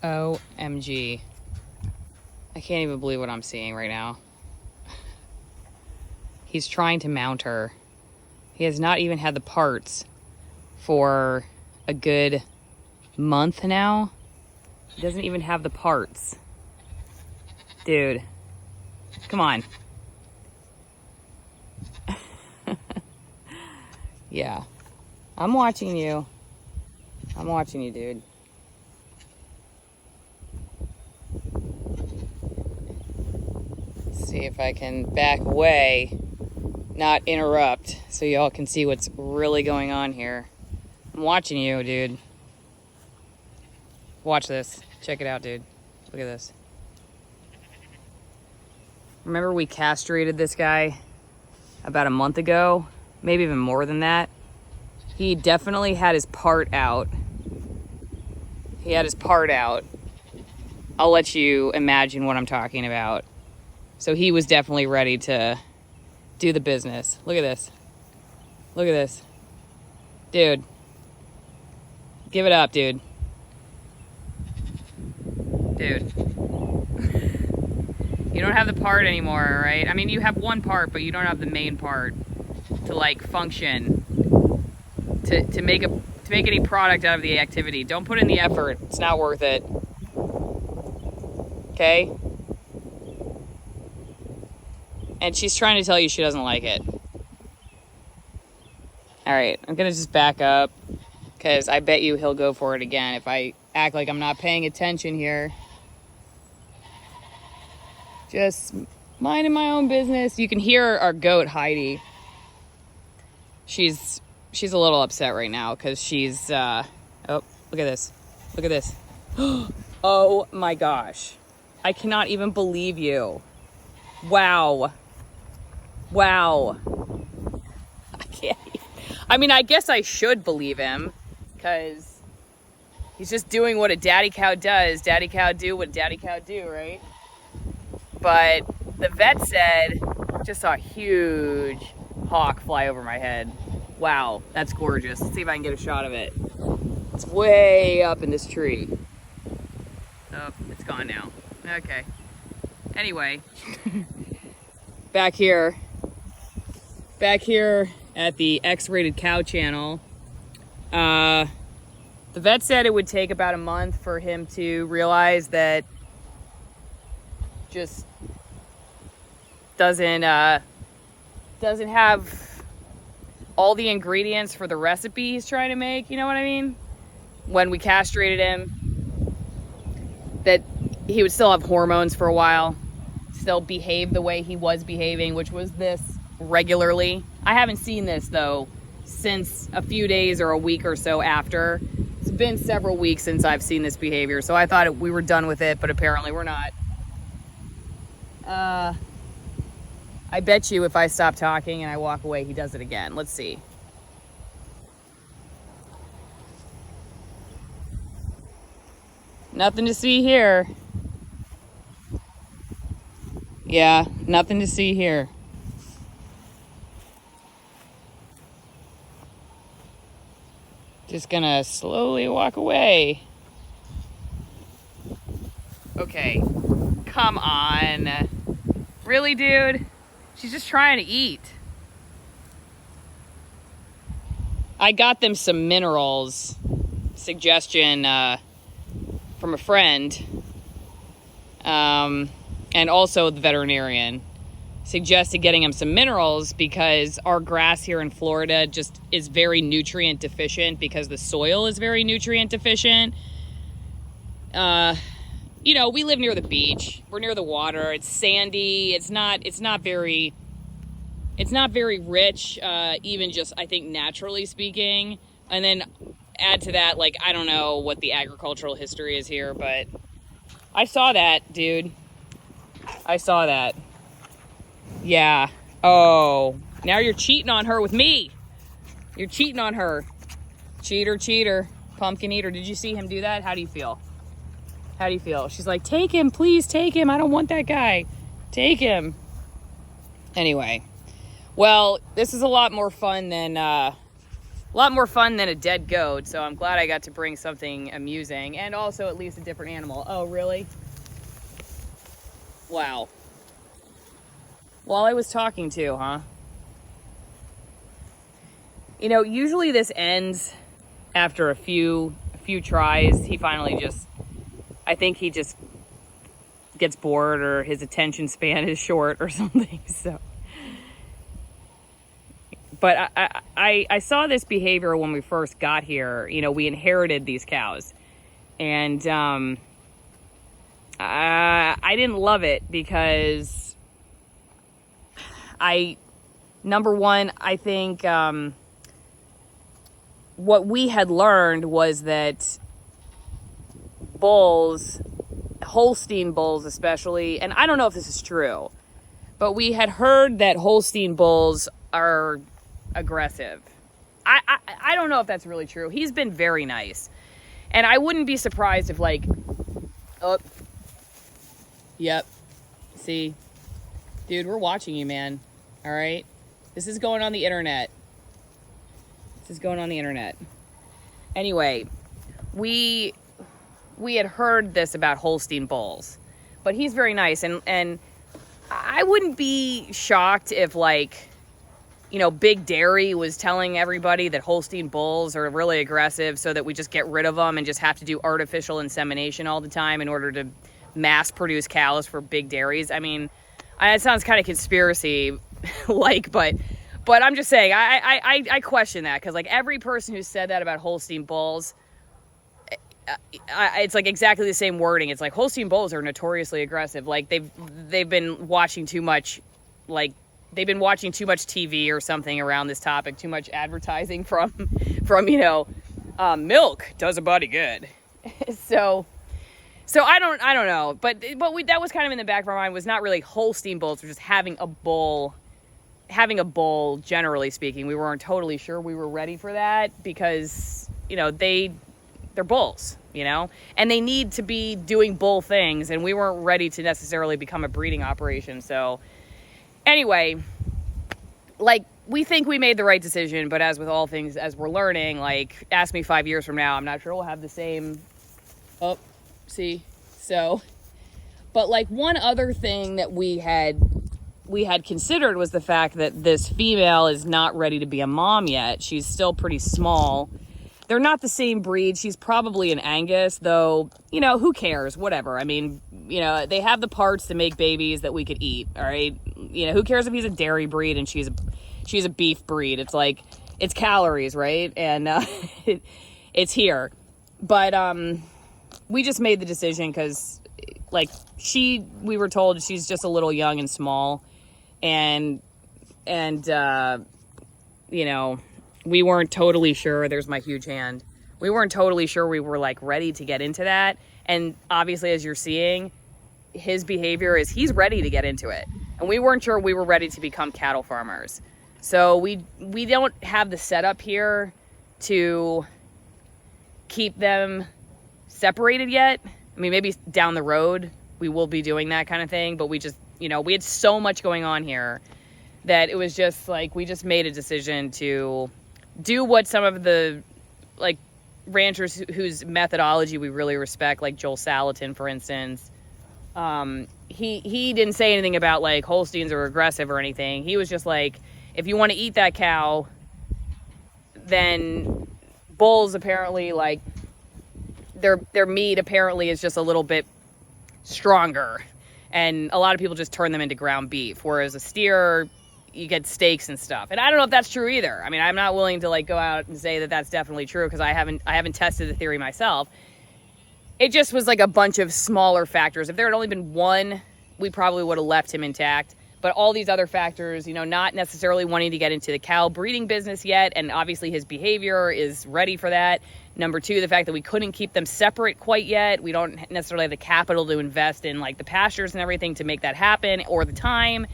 OMG. I can't even believe what I'm seeing right now. He's trying to mount her. He has not even had the parts for a good month now. He doesn't even have the parts. Dude, come on. Yeah, I'm watching you. I'm watching you, dude. Let's see if I can back away, not interrupt, so y'all can see what's really going on here. I'm watching you, dude. Watch this. Check it out, dude. Look at this. Remember we castrated this guy about a month ago? Maybe even more than that. He definitely had his part out. He had his part out. I'll let you imagine what I'm talking about. So he was definitely ready to do the business. Look at this. Look at this. Dude. Give it up, dude. Dude. You don't have the part anymore, right? I mean, you have one part, but you don't have the main part to like function, to make any product out of the activity. Don't put in the effort. It's not worth it. Okay? And she's trying to tell you she doesn't like it. All right, I'm gonna just back up because I bet you he'll go for it again if I act like I'm not paying attention here. Just minding my own business. You can hear our goat, Heidi. She's a little upset right now because she's, oh, look at this. Look at this. Oh my gosh. I cannot even believe you. Wow. Wow. I can't even. I mean, I guess I should believe him because he's just doing what a daddy cow does. Daddy cow do what daddy cow do, right? But the vet said, just saw a huge hawk fly over my head. Wow, that's gorgeous. Let's see if I can get a shot of it. It's way up in this tree. Oh, it's gone now. Okay. Anyway, back here at the X-Rated Cow channel, the vet said it would take about a month for him to realize that just doesn't have all the ingredients for the recipe he's trying to make, you know what I mean? When we castrated him, that he would still have hormones for a while, still behave the way he was behaving, which was this regularly. I haven't seen this though since a few days or a week or so after. It's been several weeks since I've seen this behavior, so I thought we were done with it, but apparently we're not. I bet you if I stop talking and I walk away, he does it again. Let's see. Nothing to see here. Yeah, nothing to see here. Just gonna slowly walk away. Okay, come on. Really, dude? She's just trying to eat. I got them some minerals. Suggestion from a friend. And also the veterinarian suggested getting him some minerals because our grass here in Florida just is very nutrient deficient because the soil is very nutrient deficient. You know, we live near the beach. We're near the water. It's sandy. It's not very rich, even just, I think, naturally speaking. And then add to that, like, I don't know what the agricultural history is here, but I saw that, dude. I saw that. Yeah. Oh, now you're cheating on her with me. You're cheating on her. Cheater, pumpkin eater. Did you see him do that? How do you feel? How do you feel? She's like, take him, please take him. I don't want that guy. Take him. Anyway, well, this is a lot more fun than A lot more fun than a dead goat, so I'm glad I got to bring something amusing and also at least a different animal. Oh, really? Wow. While I was talking to, huh? You know, usually this ends after a few tries. He finally just, I think he just gets bored or his attention span is short or something. So, but I saw this behavior when we first got here. You know, we inherited these cows, and I didn't love it because number one, I think what we had learned was that bulls, Holstein bulls especially, and I don't know if this is true, but we had heard that Holstein bulls are aggressive. I don't know if that's really true. He's been very nice. And I wouldn't be surprised if oh, yep, see, dude, we're watching you, man, all right? This is going on the internet. This is going on the internet. Anyway, we had heard this about Holstein bulls, but he's very nice, and I wouldn't be shocked if, like, you know, Big Dairy was telling everybody that Holstein bulls are really aggressive so that we just get rid of them and just have to do artificial insemination all the time in order to mass produce cows for big dairies. I mean, it sounds kind of conspiracy like, but I'm just saying, I question that, because like every person who said that about Holstein bulls, it's like exactly the same wording. It's like Holstein bulls are notoriously aggressive. Like they've been watching too much, like they've been watching too much TV or something around this topic, too much advertising from you know, milk does a body good. so I don't know, but that was kind of in the back of our mind, was not really Holstein bulls, or just having a bull, generally speaking. We weren't totally sure we were ready for that because, you know, they're bulls, you know, and they need to be doing bull things, and we weren't ready to necessarily become a breeding operation. So anyway, like, we think we made the right decision, but as with all things, as we're learning, like, ask me 5 years from now, I'm not sure we'll have the same, oh, see, so, but like one other thing that we had considered was the fact that this female is not ready to be a mom yet. She's still pretty small. They're not the same breed. She's probably an Angus, though, you know, who cares? Whatever. I mean, you know, they have the parts to make babies that we could eat, all right? You know, who cares if he's a dairy breed and she's a beef breed? It's like, it's calories, right? And it's here. But we just made the decision because, like, we were told she's just a little young and small. And you know, we weren't totally sure. There's my huge hand. We weren't totally sure we were, like, ready to get into that. And obviously, as you're seeing, his behavior is he's ready to get into it. And we weren't sure we were ready to become cattle farmers. So we don't have the setup here to keep them separated yet. I mean, maybe down the road we will be doing that kind of thing. But we just, you know, we had so much going on here that it was just like, we just made a decision to do what some of the, like, ranchers whose methodology we really respect, like Joel Salatin, for instance. He didn't say anything about, like, Holsteins are aggressive or anything. He was just like, if you want to eat that cow, then bulls apparently, like, their meat apparently is just a little bit stronger. And a lot of people just turn them into ground beef, whereas a steer, you get steaks and stuff. And I don't know if that's true either. I mean, I'm not willing to, like, go out and say that that's definitely true, because I haven't tested the theory myself. It just was like a bunch of smaller factors. If there had only been one, we probably would have left him intact. But all these other factors, you know, not necessarily wanting to get into the cow breeding business yet, and obviously his behavior is ready for that. Number two, the fact that we couldn't keep them separate quite yet. We don't necessarily have the capital to invest in, like, the pastures and everything to make that happen, or the time.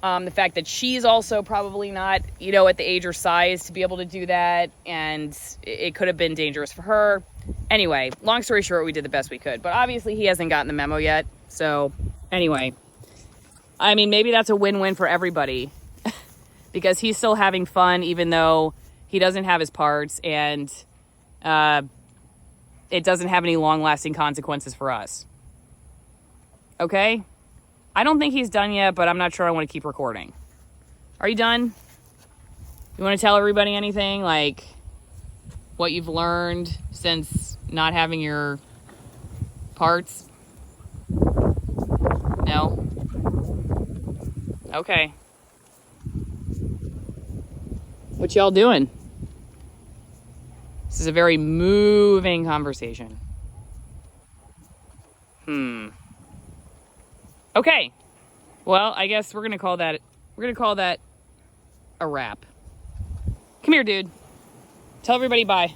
The fact that she's also probably not, you know, at the age or size to be able to do that, and it could have been dangerous for her. Anyway, long story short, we did the best we could. But obviously he hasn't gotten the memo yet. So anyway, I mean, maybe that's a win-win for everybody because he's still having fun, even though he doesn't have his parts, and it doesn't have any long-lasting consequences for us. Okay? I don't think he's done yet, but I'm not sure I want to keep recording. Are you done? You want to tell everybody anything? Like, what you've learned since not having your parts? No? Okay. What y'all doing? This is a very moving conversation. Okay. Well, I guess we're gonna call that a wrap. Come here, dude. Tell everybody bye.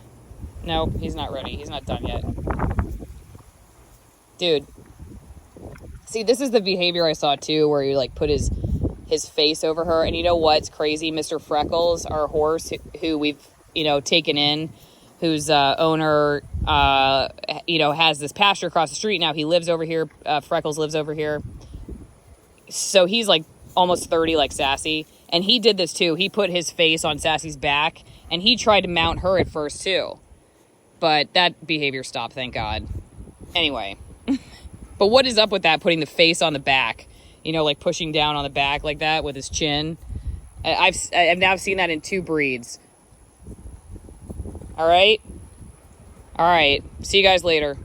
No, he's not ready. He's not done yet. Dude. See, this is the behavior I saw too, where he like put his face over her. And you know what's crazy? Mr. Freckles, our horse, who we've, taken in, whose owner, has this pasture across the street now. He lives over here. Freckles lives over here. So he's like almost 30, like Sassy. And he did this too. He put his face on Sassy's back, and he tried to mount her at first too. But that behavior stopped, thank God. Anyway. But what is up with that, putting the face on the back? Like pushing down on the back like that with his chin. I've now seen that in 2 breeds. All right? See you guys later.